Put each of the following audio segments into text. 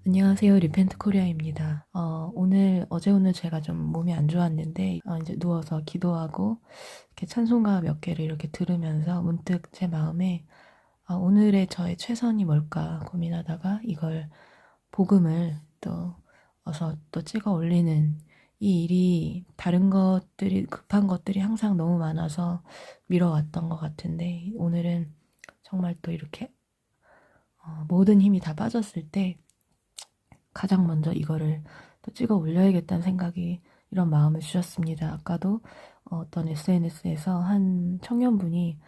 안녕하세요. 리펜트 코리아입니다. 어제 오늘 제가 좀 몸이 안 좋았는데, 이제 누워서 기도하고, 이렇게 찬송가 몇 개를 이렇게 들으면서 문득 제 마음에, 오늘의 저의 최선이 뭘까 고민하다가 이걸 복음을 또 어서 또 찍어 올리는 이 일이 다른 것들이, 급한 것들이 항상 너무 많아서 미뤄왔던 것 같은데, 오늘은 정말 또 이렇게 모든 힘이 다 빠졌을 때, 가장 먼저 이거를 또 찍어 올려야겠다는 생각이 이런 마음을 주셨습니다. 아까도 어떤 SNS에서 한 청년분이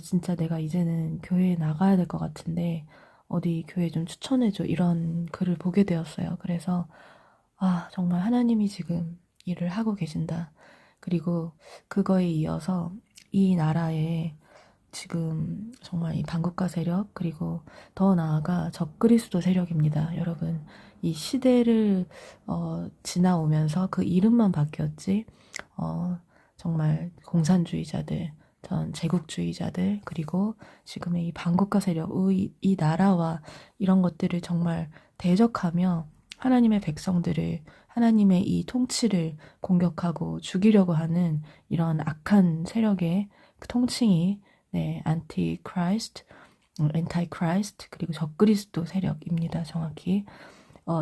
진짜 내가 이제는 교회에 나가야 될 것 같은데 어디 교회 좀 추천해줘 이런 글을 보게 되었어요. 그래서 정말 하나님이 지금 일을 하고 계신다. 그리고 그거에 이어서 이 나라에 지금 정말 이 반국가 세력 그리고 더 나아가 적그리스도 세력입니다. 여러분 이 시대를 지나오면서 그 이름만 바뀌었지 정말 공산주의자들 전 제국주의자들 그리고 지금의 이 반국가 세력 이 나라와 이런 것들을 정말 대적하며 하나님의 백성들을 하나님의 이 통치를 공격하고 죽이려고 하는 이런 악한 세력의 그 통칭이 안티크라이스트, 엔타이크라이스트 그리고 적그리스도 세력입니다. 정확히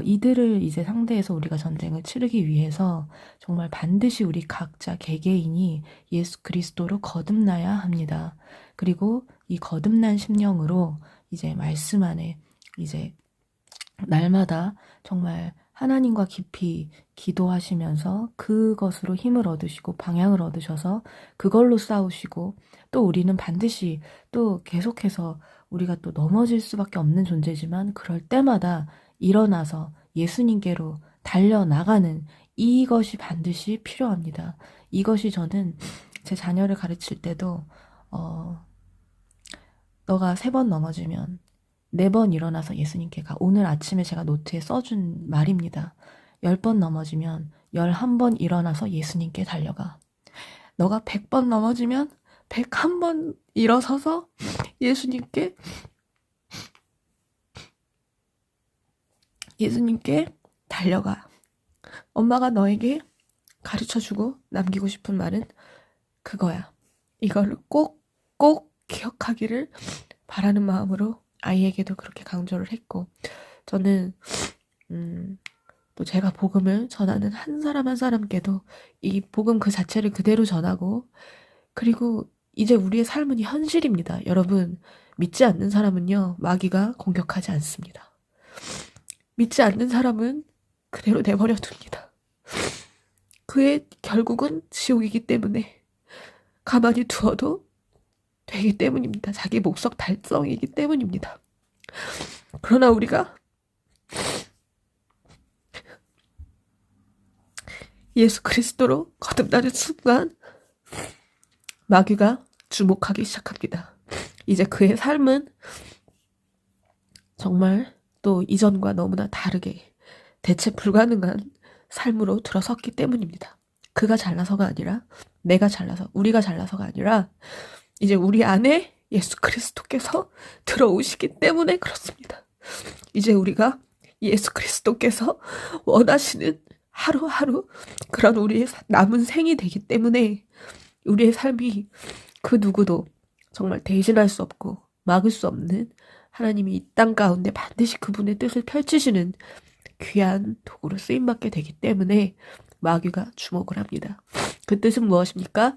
이들을 이제 상대해서 우리가 전쟁을 치르기 위해서 정말 반드시 우리 각자 개개인이 예수 그리스도로 거듭나야 합니다. 그리고 이 거듭난 심령으로 이제 말씀 안에 이제 날마다 정말 하나님과 깊이 기도하시면서 그것으로 힘을 얻으시고 방향을 얻으셔서 그걸로 싸우시고 또 우리는 반드시 또 계속해서 우리가 또 넘어질 수밖에 없는 존재지만 그럴 때마다 일어나서 예수님께로 달려나가는 이것이 반드시 필요합니다. 이것이 저는 제 자녀를 가르칠 때도 너가 3번 넘어지면 4번 일어나서 예수님께 가. 오늘 아침에 제가 노트에 써준 말입니다. 10번 넘어지면 11번 일어나서 예수님께 달려가. 너가 100번 넘어지면 101번 일어서서 예수님께 달려가. 엄마가 너에게 가르쳐주고 남기고 싶은 말은 그거야. 이걸 꼭 기억하기를 바라는 마음으로 아이에게도 그렇게 강조를 했고 저는 또 제가 복음을 전하는 한 사람 한 사람께도 이 복음 그 자체를 그대로 전하고 그리고 이제 우리의 삶은 현실입니다. 여러분 믿지 않는 사람은요 마귀가 공격하지 않습니다. 믿지 않는 사람은 그대로 내버려 둡니다. 그의 결국은 지옥이기 때문에 가만히 두어도 되기 때문입니다. 자기 목적 달성이기 때문입니다. 그러나 우리가 예수 그리스도로 거듭나는 순간 마귀가 주목하기 시작합니다. 이제 그의 삶은 정말 또 이전과 너무나 다르게 대체 불가능한 삶으로 들어섰기 때문입니다. 그가 잘나서가 아니라 내가 잘나서 우리가 잘나서가 아니라 이제 우리 안에 예수 그리스도께서 들어오시기 때문에 그렇습니다. 이제 우리가 예수 그리스도께서 원하시는 하루하루 그런 우리의 남은 생이 되기 때문에 우리의 삶이 그 누구도 정말 대신할 수 없고 막을 수 없는 하나님이 이 땅 가운데 반드시 그분의 뜻을 펼치시는 귀한 도구로 쓰임받게 되기 때문에 마귀가 주목을 합니다. 그 뜻은 무엇입니까?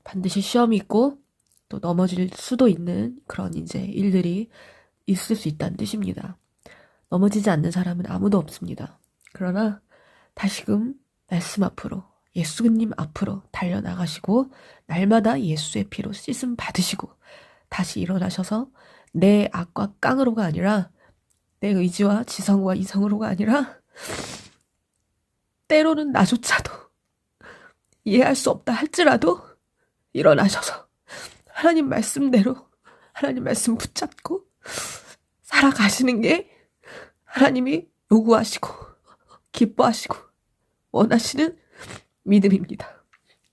반드시 시험이 있고 또 넘어질 수도 있는 그런 이제 일들이 있을 수 있다는 뜻입니다. 넘어지지 않는 사람은 아무도 없습니다. 그러나 다시금 말씀 앞으로 예수님 앞으로 달려나가시고 날마다 예수의 피로 씻음 받으시고 다시 일어나셔서 내 악과 깡으로가 아니라 내 의지와 지성과 이성으로가 아니라 때로는 나조차도 이해할 수 없다 할지라도 일어나셔서 하나님 말씀대로 하나님 말씀 붙잡고 살아가시는 게 하나님이 요구하시고 기뻐하시고 원하시는 믿음입니다.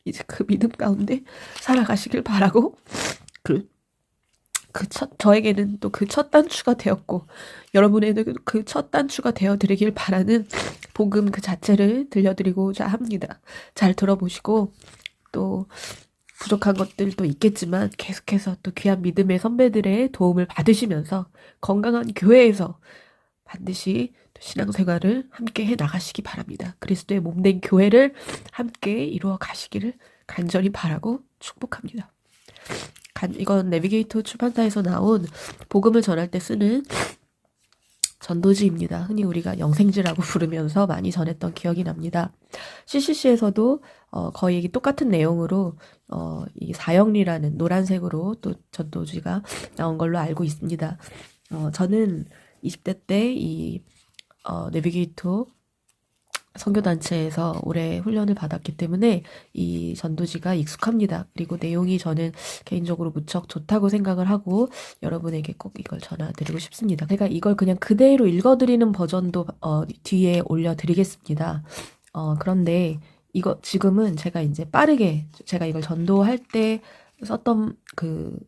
이제 그 믿음 가운데 살아가시길 바라고 저에게는 또 그 첫 단추가 되었고, 여러분에게도 그 첫 단추가 되어 드리길 바라는 복음 그 자체를 들려드리고자 합니다. 잘 들어보시고, 또 부족한 것들도 있겠지만 계속해서 또 귀한 믿음의 선배들의 도움을 받으시면서 건강한 교회에서 반드시 또 신앙생활을 함께 해 나가시기 바랍니다. 그리스도의 몸된 교회를 함께 이루어 가시기를 간절히 바라고 축복합니다. 이건 내비게이터 출판사에서 나온 복음을 전할 때 쓰는 전도지입니다. 흔히 우리가 영생지라고 부르면서 많이 전했던 기억이 납니다. CCC에서도 거의 똑같은 내용으로 이 사형리라는 노란색으로 또 전도지가 나온 걸로 알고 있습니다. 저는 20대 때 이 내비게이터 선교단체에서 오래 훈련을 받았기 때문에 이 전도지가 익숙합니다. 그리고 내용이 저는 개인적으로 무척 좋다고 생각을 하고 여러분에게 꼭 이걸 전해드리고 싶습니다. 제가 이걸 그냥 그대로 읽어드리는 버전도 뒤에 올려드리겠습니다. 그런데 이거 지금은 제가 이제 빠르게 제가 이걸 전도할 때 썼던 그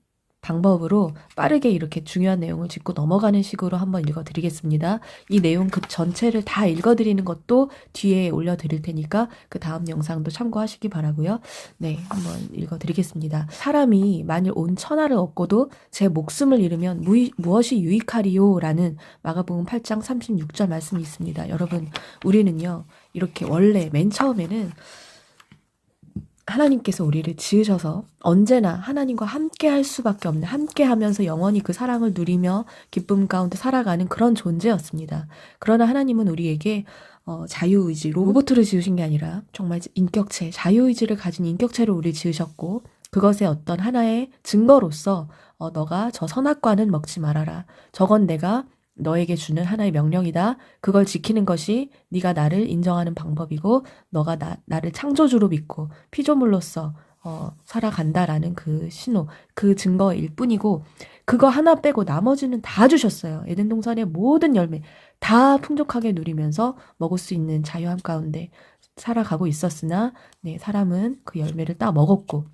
방법으로 빠르게 이렇게 중요한 내용을 짚고 넘어가는 식으로 한번 읽어드리겠습니다. 이 내용 그 전체를 다 읽어드리는 것도 뒤에 올려드릴 테니까 그 다음 영상도 참고하시기 바라고요. 네, 한번 읽어드리겠습니다. 사람이 만일 온 천하를 얻고도 제 목숨을 잃으면 무엇이 유익하리요? 라는 마가복음 8장 36절 말씀이 있습니다. 여러분, 우리는요, 이렇게 원래 맨 처음에는 하나님께서 우리를 지으셔서 언제나 하나님과 함께 할 수밖에 없는, 함께 하면서 영원히 그 사랑을 누리며 기쁨 가운데 살아가는 그런 존재였습니다. 그러나 하나님은 우리에게 자유의지, 로봇을 지으신 게 아니라 정말 인격체, 자유의지를 가진 인격체로 우리를 지으셨고, 그것의 어떤 하나의 증거로서 너가 저 선악과는 먹지 말아라. 저건 내가 너에게 주는 하나의 명령이다. 그걸 지키는 것이 네가 나를 인정하는 방법이고 너가 나를 창조주로 믿고 피조물로서 살아간다라는 그 신호, 그 증거일 뿐이고 그거 하나 빼고 나머지는 다 주셨어요. 에덴 동산의 모든 열매 다 풍족하게 누리면서 먹을 수 있는 자유함 가운데 살아가고 있었으나 네, 사람은 그 열매를 따 먹었고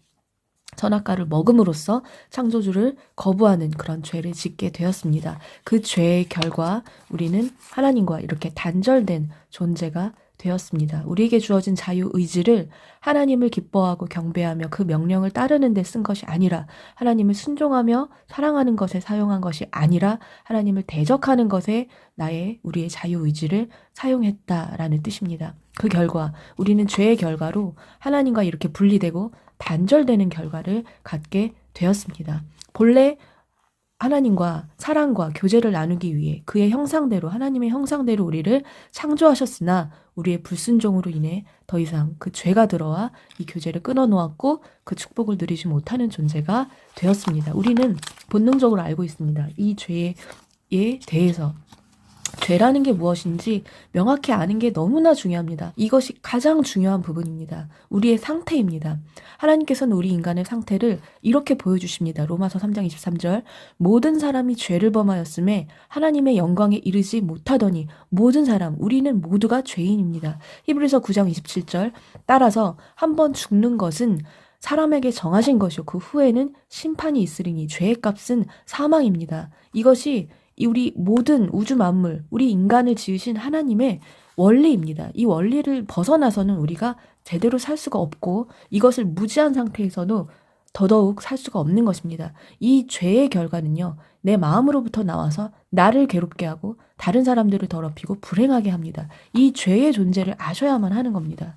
선악과를 먹음으로써 창조주를 거부하는 그런 죄를 짓게 되었습니다. 그 죄의 결과 우리는 하나님과 이렇게 단절된 존재가 되었습니다. 우리에게 주어진 자유의지를 하나님을 기뻐하고 경배하며 그 명령을 따르는 데 쓴 것이 아니라 하나님을 순종하며 사랑하는 것에 사용한 것이 아니라 하나님을 대적하는 것에 우리의 자유의지를 사용했다라는 뜻입니다. 그 결과 우리는 죄의 결과로 하나님과 이렇게 분리되고 단절되는 결과를 갖게 되었습니다. 본래 하나님과 사랑과 교제를 나누기 위해 그의 형상대로 하나님의 형상대로 우리를 창조하셨으나 우리의 불순종으로 인해 더 이상 그 죄가 들어와 이 교제를 끊어놓았고 그 축복을 누리지 못하는 존재가 되었습니다. 우리는 본능적으로 알고 있습니다. 이 죄에 대해서 죄라는 게 무엇인지 명확히 아는 게 너무나 중요합니다. 이것이 가장 중요한 부분입니다. 우리의 상태입니다. 하나님께서는 우리 인간의 상태를 이렇게 보여주십니다. 로마서 3장 23절 모든 사람이 죄를 범하였음에 하나님의 영광에 이르지 못하더니 모든 사람 우리는 모두가 죄인입니다. 히브리서 9장 27절 따라서 한번 죽는 것은 사람에게 정하신 것이요 그 후에는 심판이 있으리니 죄의 값은 사망입니다. 이것이 우리 모든 우주 만물, 우리 인간을 지으신 하나님의 원리입니다. 이 원리를 벗어나서는 우리가 제대로 살 수가 없고 이것을 무지한 상태에서도 더더욱 살 수가 없는 것입니다. 이 죄의 결과는요. 내 마음으로부터 나와서 나를 괴롭게 하고 다른 사람들을 더럽히고 불행하게 합니다. 이 죄의 존재를 아셔야만 하는 겁니다.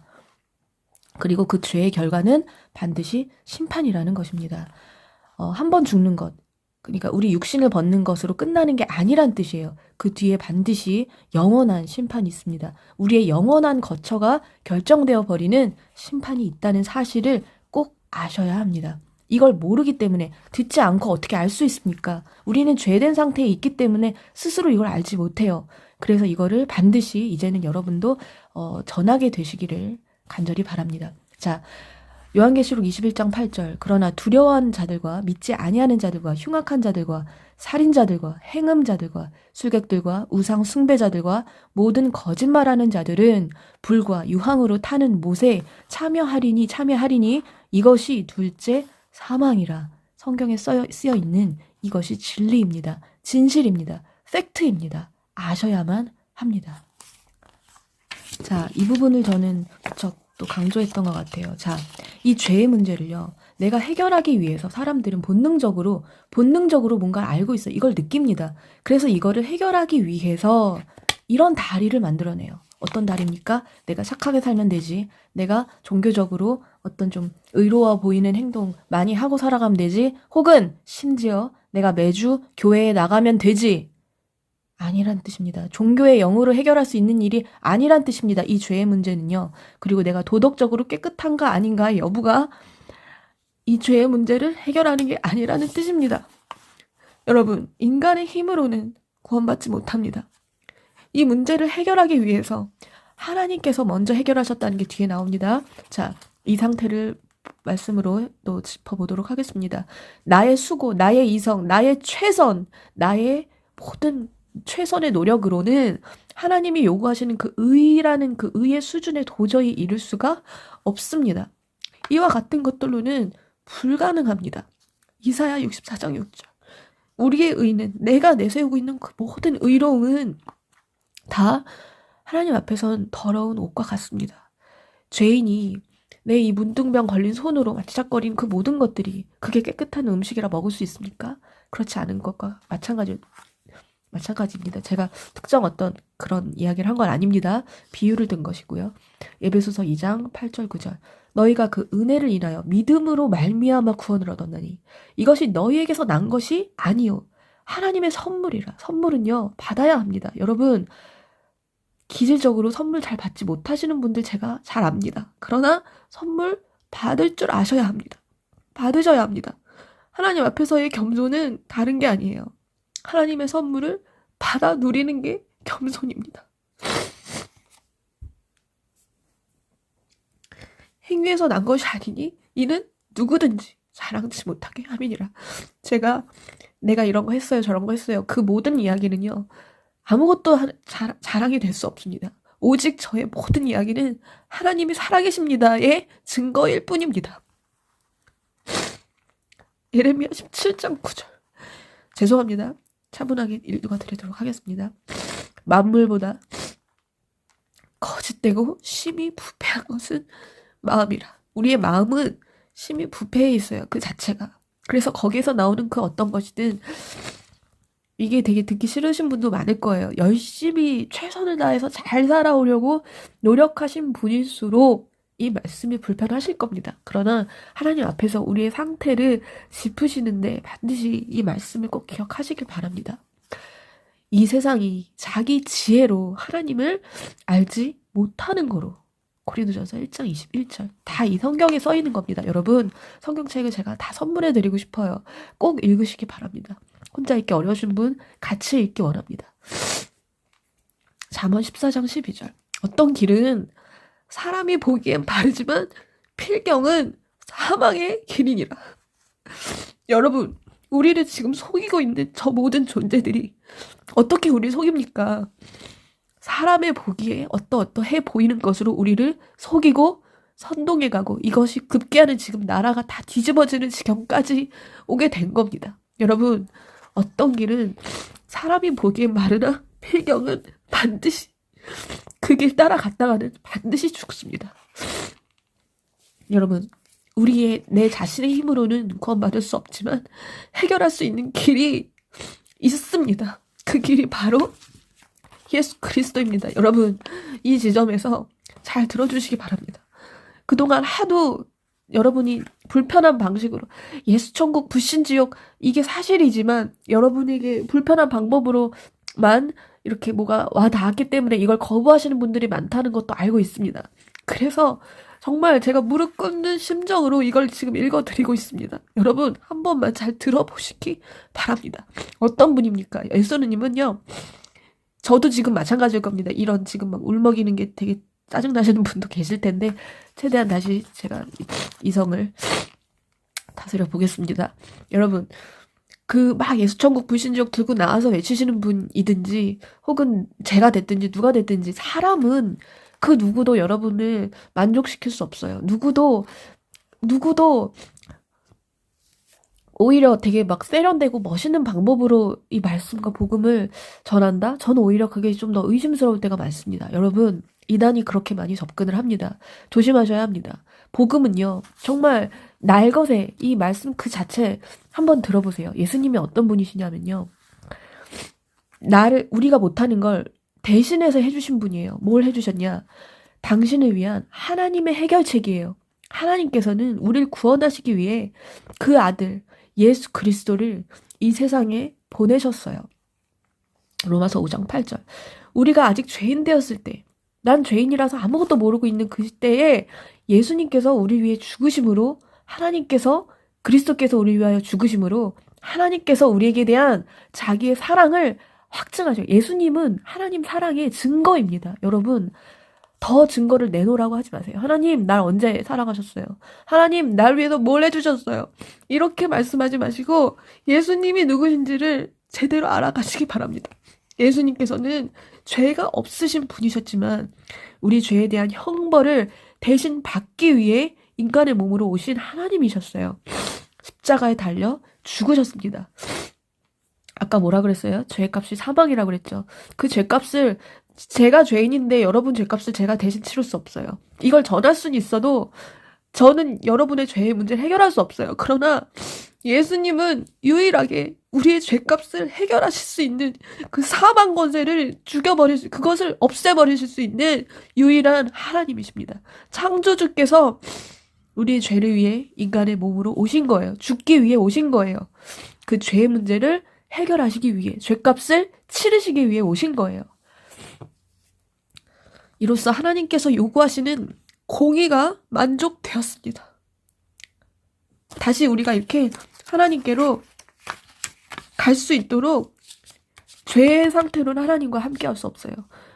그리고 그 죄의 결과는 반드시 심판이라는 것입니다. 한 번 죽는 것. 그러니까 우리 육신을 벗는 것으로 끝나는 게 아니란 뜻이에요. 그 뒤에 반드시 영원한 심판이 있습니다. 우리의 영원한 거처가 결정되어 버리는 심판이 있다는 사실을 꼭 아셔야 합니다. 이걸 모르기 때문에 듣지 않고 어떻게 알 수 있습니까? 우리는 죄된 상태에 있기 때문에 스스로 이걸 알지 못해요. 그래서 이거를 반드시 이제는 여러분도 전하게 되시기를 간절히 바랍니다. 자, 요한계시록 21장 8절 그러나 두려워하는 자들과 믿지 아니하는 자들과 흉악한 자들과 살인자들과 행음자들과 술객들과 우상 숭배자들과 모든 거짓말하는 자들은 불과 유황으로 타는 못에 참여하리니 이것이 둘째 사망이라. 성경에 쓰여 있는 이것이 진리입니다. 진실입니다. 팩트입니다. 아셔야만 합니다. 자, 이 부분을 저는 무척 또 강조했던 것 같아요. 자, 이 죄의 문제를요, 내가 해결하기 위해서 사람들은 본능적으로 뭔가를 알고 있어요. 이걸 느낍니다. 그래서 이거를 해결하기 위해서 이런 다리를 만들어내요. 어떤 다리입니까? 내가 착하게 살면 되지. 내가 종교적으로 어떤 좀 의로워 보이는 행동 많이 하고 살아가면 되지. 혹은 심지어 내가 매주 교회에 나가면 되지. 아니란 뜻입니다. 종교의 영으로 해결할 수 있는 일이 아니란 뜻입니다. 이 죄의 문제는요. 그리고 내가 도덕적으로 깨끗한가 아닌가의 여부가 이 죄의 문제를 해결하는 게 아니라는 뜻입니다. 여러분, 인간의 힘으로는 구원받지 못합니다. 이 문제를 해결하기 위해서 하나님께서 먼저 해결하셨다는 게 뒤에 나옵니다. 자, 이 상태를 말씀으로 또 짚어보도록 하겠습니다. 나의 수고, 나의 이성, 나의 최선, 나의 모든 최선의 노력으로는 하나님이 요구하시는 그 의라는 그 의의 수준에 도저히 이룰 수가 없습니다. 이와 같은 것들로는 불가능합니다. 이사야 64장 6절. 우리의 의는, 내가 내세우고 있는 그 모든 의로움은 다 하나님 앞에선 더러운 옷과 같습니다. 죄인이 내 이 문둥병 걸린 손으로 만지작거린 그 모든 것들이 그게 깨끗한 음식이라 먹을 수 있습니까? 그렇지 않은 것과 마찬가지입니다. 제가 특정 어떤 그런 이야기를 한 건 아닙니다. 비유를 든 것이고요. 에베소서 2장 8절 9절. 너희가 그 은혜를 인하여 믿음으로 말미암아 구원을 얻었나니 이것이 너희에게서 난 것이 아니요 하나님의 선물이라. 선물은요 받아야 합니다. 여러분, 기질적으로 선물 잘 받지 못하시는 분들 제가 잘 압니다. 그러나 선물 받을 줄 아셔야 합니다. 받으셔야 합니다. 하나님 앞에서의 겸손은 다른 게 아니에요. 하나님의 선물을 받아 누리는 게 겸손입니다. 행위에서 난 것이 아니니 이는 누구든지 자랑치 못하게 함이니라. 내가 이런 거 했어요, 저런 거 했어요. 그 모든 이야기는요, 아무것도 자랑이 될 수 없습니다. 오직 저의 모든 이야기는 하나님이 살아계십니다의 증거일 뿐입니다. 예레미야 17장 9절. 죄송합니다. 차분하게 읽어드리도록 하겠습니다. 만물보다 거짓되고 심히 부패한 것은 마음이라. 우리의 마음은 심히 부패해 있어요. 그 자체가. 그래서 거기에서 나오는 그 어떤 것이든 이게 되게 듣기 싫으신 분도 많을 거예요. 열심히 최선을 다해서 잘 살아오려고 노력하신 분일수록 이 말씀이 불편하실 겁니다. 그러나 하나님 앞에서 우리의 상태를 짚으시는데 반드시 이 말씀을 꼭 기억하시길 바랍니다. 이 세상이 자기 지혜로 하나님을 알지 못하는 거로. 고린도전서 1장 21절. 다 이 성경에 써 있는 겁니다. 여러분, 성경책을 제가 다 선물해 드리고 싶어요. 꼭 읽으시기 바랍니다. 혼자 읽기 어려우신 분 같이 읽기 원합니다. 잠언 14장 12절. 어떤 길은 사람이 보기엔 바르지만 필경은 사망의 길이니라. 여러분, 우리를 지금 속이고 있는 저 모든 존재들이 어떻게 우리를 속입니까? 사람의 보기에 어떠해 보이는 것으로 우리를 속이고 선동해가고 이것이 급기야는 지금 나라가 다 뒤집어지는 지경까지 오게 된 겁니다. 여러분, 어떤 길은 사람이 보기엔 마르나 필경은 반드시 그 길 따라갔다가는 반드시 죽습니다. 여러분, 내 자신의 힘으로는 구원받을 수 없지만 해결할 수 있는 길이 있습니다. 그 길이 바로 예수 그리스도입니다. 여러분, 이 지점에서 잘 들어주시기 바랍니다. 그동안 하도 여러분이 불편한 방식으로 예수천국 불신지옥 이게 사실이지만 여러분에게 불편한 방법으로만 이렇게 뭐가 와 닿았기 때문에 이걸 거부하시는 분들이 많다는 것도 알고 있습니다. 그래서 정말 제가 무릎 꿇는 심정으로 이걸 지금 읽어드리고 있습니다. 여러분, 한 번만 잘 들어보시기 바랍니다. 어떤 분입니까? 예수님은요, 저도 지금 마찬가지일 겁니다. 이런 지금 막 울먹이는 게 되게 짜증나시는 분도 계실 텐데 최대한 다시 제가 이성을 다스려 보겠습니다. 여러분, 그 막 예수천국 불신지옥 들고 나와서 외치시는 분이든지 혹은 제가 됐든지 누가 됐든지 사람은 그 누구도 여러분을 만족시킬 수 없어요. 누구도 오히려 되게 막 세련되고 멋있는 방법으로 이 말씀과 복음을 전한다? 저는 오히려 그게 좀 더 의심스러울 때가 많습니다. 여러분, 이단이 그렇게 많이 접근을 합니다. 조심하셔야 합니다. 복음은요, 정말 날것의 이 말씀 그 자체 한번 들어보세요. 예수님이 어떤 분이시냐면요. 우리가 못하는 걸 대신해서 해주신 분이에요. 뭘 해주셨냐? 당신을 위한 하나님의 해결책이에요. 하나님께서는 우리를 구원하시기 위해 그 아들 예수 그리스도를 이 세상에 보내셨어요. 로마서 5장 8절. 우리가 아직 죄인 되었을 때, 난 죄인이라서 아무것도 모르고 있는 그 시대에 예수님께서 우리 위해 죽으심으로, 하나님께서 그리스도께서 우리 위하여 죽으심으로 하나님께서 우리에게 대한 자기의 사랑을 확증하죠. 예수님은 하나님 사랑의 증거입니다. 여러분, 더 증거를 내놓으라고 하지 마세요. 하나님, 날 언제 사랑하셨어요? 하나님, 날 위해서 뭘 해주셨어요? 이렇게 말씀하지 마시고 예수님이 누구신지를 제대로 알아가시기 바랍니다. 예수님께서는 죄가 없으신 분이셨지만 우리 죄에 대한 형벌을 대신 받기 위해 인간의 몸으로 오신 하나님이셨어요. 십자가에 달려 죽으셨습니다. 아까 뭐라 그랬어요? 죄값이 사망이라고 그랬죠. 그 죄값을 제가 죄인인데 여러분 죄값을 제가 대신 치를 수 없어요. 이걸 전할 수는 있어도 저는 여러분의 죄의 문제를 해결할 수 없어요. 그러나 예수님은 유일하게 우리의 죄값을 해결하실 수 있는 그 사망 권세를 그것을 없애버리실 수 있는 유일한 하나님이십니다. 창조주께서 우리의 죄를 위해 인간의 몸으로 오신 거예요. 죽기 위해 오신 거예요. 그 죄의 문제를 해결하시기 위해, 죄값을 치르시기 위해 오신 거예요. 이로써 하나님께서 요구하시는 공의가 만족되었습니다. 다시 우리가 이렇게 하나님께로 갈 수 있도록 죄의 상태로는 하나님과 함께할 수 없어요.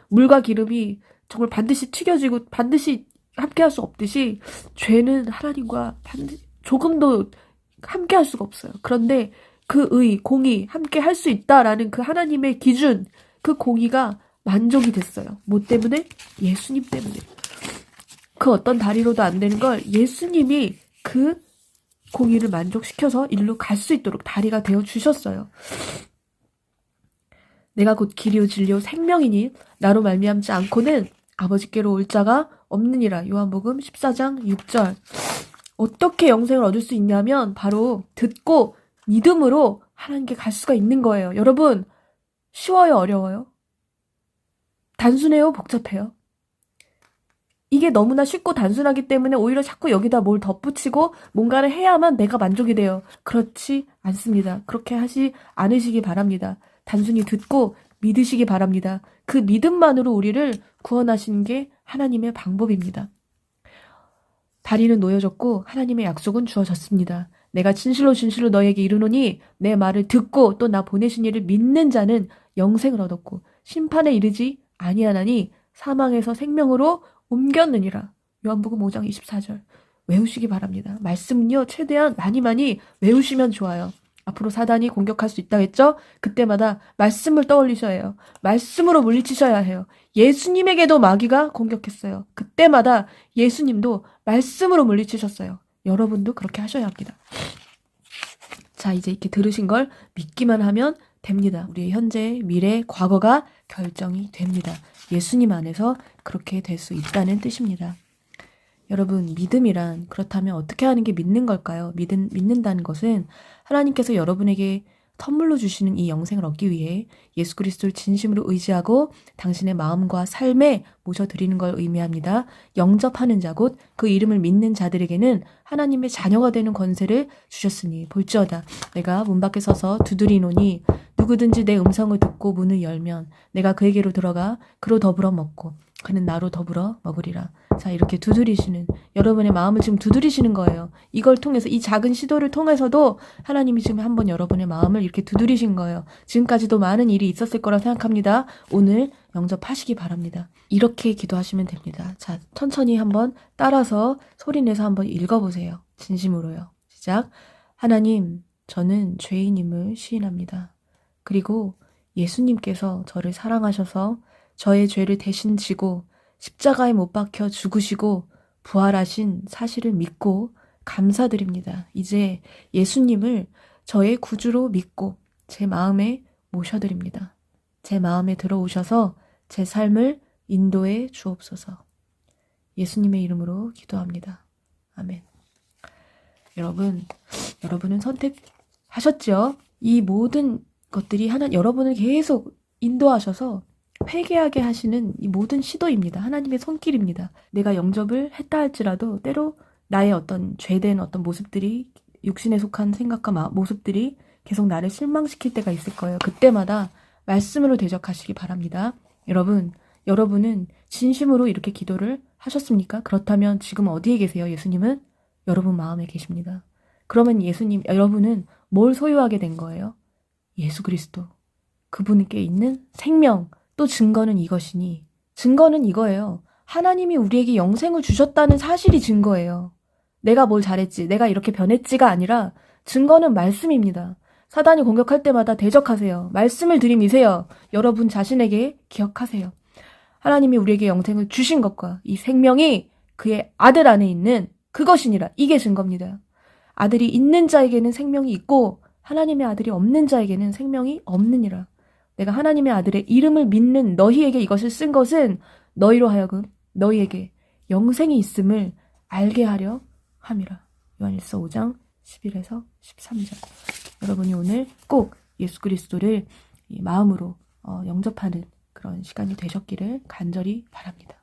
물과 기름이 정말 반드시 튀겨지고 반드시 함께할 수 없듯이 죄는 하나님과 조금도 함께할 수가 없어요. 그런데 그 공의 함께 할 수 있다라는 그 하나님의 기준, 그 공의가 만족이 됐어요. 뭐 때문에? 예수님 때문에. 그 어떤 다리로도 안 되는 걸 예수님이 그 공의를 만족시켜서 일로 갈 수 있도록 다리가 되어 주셨어요. 내가 곧 길이요 진리요 생명이니 나로 말미암지 않고는 아버지께로 올 자가 없느니라. 요한복음 14장 6절. 어떻게 영생을 얻을 수 있냐면 바로 듣고 믿음으로 하나님께 갈 수가 있는 거예요. 여러분, 쉬워요, 어려워요? 단순해요, 복잡해요? 이게 너무나 쉽고 단순하기 때문에 오히려 자꾸 여기다 뭘 덧붙이고 뭔가를 해야만 내가 만족이 돼요. 그렇지 않습니다. 그렇게 하지 않으시기 바랍니다. 단순히 듣고 믿으시기 바랍니다. 그 믿음만으로 우리를 구원하시는 게 하나님의 방법입니다. 다리는 놓여졌고 하나님의 약속은 주어졌습니다. 내가 진실로 진실로 너에게 이르노니 내 말을 듣고 또 나 보내신 이를 믿는 자는 영생을 얻었고 심판에 이르지 아니하나니 사망에서 생명으로 옮겼느니라. 요한복음 5장 24절. 외우시기 바랍니다. 말씀은요, 최대한 많이 외우시면 좋아요. 앞으로 사단이 공격할 수 있다 했죠? 그때마다 말씀을 떠올리셔야 해요. 말씀으로 물리치셔야 해요. 예수님에게도 마귀가 공격했어요. 그때마다 예수님도 말씀으로 물리치셨어요. 여러분도 그렇게 하셔야 합니다. 자, 이제 이렇게 들으신 걸 믿기만 하면 됩니다. 우리의 현재, 미래, 과거가 결정이 됩니다. 예수님 안에서 그렇게 될 수 있다는 뜻입니다. 여러분, 믿음이란 그렇다면 어떻게 하는 게 믿는 걸까요? 믿는다는 것은 하나님께서 여러분에게 선물로 주시는 이 영생을 얻기 위해 예수 그리스도를 진심으로 의지하고 당신의 마음과 삶에 모셔드리는 걸 의미합니다. 영접하는 자 곧 그 이름을 믿는 자들에게는 하나님의 자녀가 되는 권세를 주셨으니 볼지어다 내가 문 밖에 서서 두드리노니 누구든지 내 음성을 듣고 문을 열면 내가 그에게로 들어가 그로 더불어 먹고 그는 나로 더불어 먹으리라. 자, 이렇게 두드리시는, 여러분의 마음을 지금 두드리시는 거예요. 이걸 통해서, 이 작은 시도를 통해서도 하나님이 지금 한번 여러분의 마음을 이렇게 두드리신 거예요. 지금까지도 많은 일이 있었을 거라 생각합니다. 오늘 영접하시기 바랍니다. 이렇게 기도하시면 됩니다. 자, 천천히 한번 따라서 소리내서 한번 읽어보세요. 진심으로요. 시작. 하나님, 저는 죄인임을 시인합니다. 그리고 예수님께서 저를 사랑하셔서 저의 죄를 대신 지고 십자가에 못 박혀 죽으시고 부활하신 사실을 믿고 감사드립니다. 이제 예수님을 저의 구주로 믿고 제 마음에 모셔드립니다. 제 마음에 들어오셔서 제 삶을 인도해 주옵소서. 예수님의 이름으로 기도합니다. 아멘. 여러분은 선택하셨죠? 이 모든 것들이 여러분을 계속 인도하셔서 회개하게 하시는 이 모든 시도입니다. 하나님의 손길입니다. 내가 영접을 했다 할지라도 때로 나의 어떤 죄된 어떤 모습들이, 육신에 속한 생각과 모습들이 계속 나를 실망시킬 때가 있을 거예요. 그때마다 말씀으로 대적하시기 바랍니다. 여러분은 진심으로 이렇게 기도를 하셨습니까? 그렇다면 지금 어디에 계세요? 예수님은 여러분 마음에 계십니다. 그러면 여러분은 뭘 소유하게 된 거예요? 예수 그리스도. 그분께 있는 생명. 또 증거는 이것이니. 증거는 이거예요. 하나님이 우리에게 영생을 주셨다는 사실이 증거예요. 내가 뭘 잘했지, 내가 이렇게 변했지가 아니라 증거는 말씀입니다. 사단이 공격할 때마다 대적하세요. 말씀을 들이미세요. 여러분 자신에게 기억하세요. 하나님이 우리에게 영생을 주신 것과 이 생명이 그의 아들 안에 있는 그것이니라. 이게 증거입니다. 아들이 있는 자에게는 생명이 있고 하나님의 아들이 없는 자에게는 생명이 없느니라. 내가 하나님의 아들의 이름을 믿는 너희에게 이것을 쓴 것은 너희로 하여금 너희에게 영생이 있음을 알게 하려 함이라. 요한일서 5장 11에서 13절. 여러분이 오늘 꼭 예수 그리스도를 마음으로 영접하는 그런 시간이 되셨기를 간절히 바랍니다.